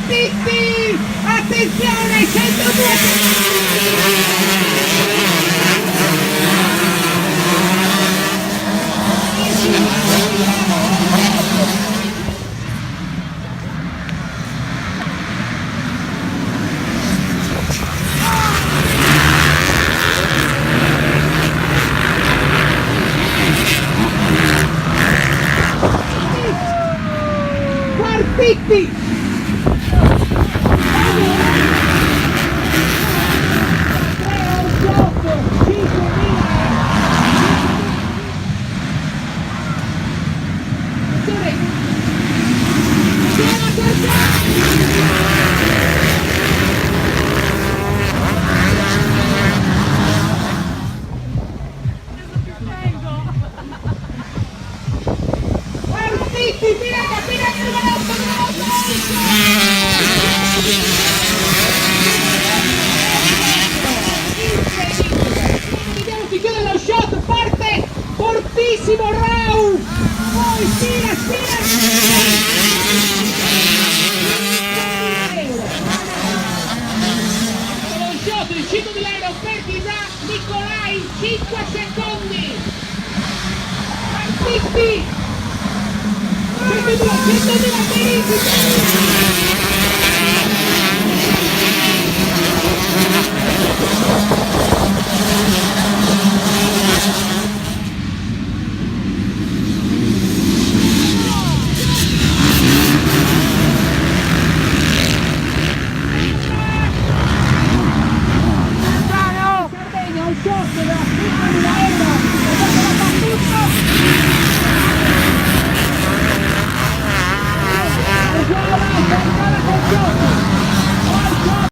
Partiti! Attenzione, 102! Partiti! Si chiude lo shot, parte fortissimo Rau, poi tira lo shot, il 5.000 euro per Chissà Nicolai, 5 secondi, partiti, 102.000 per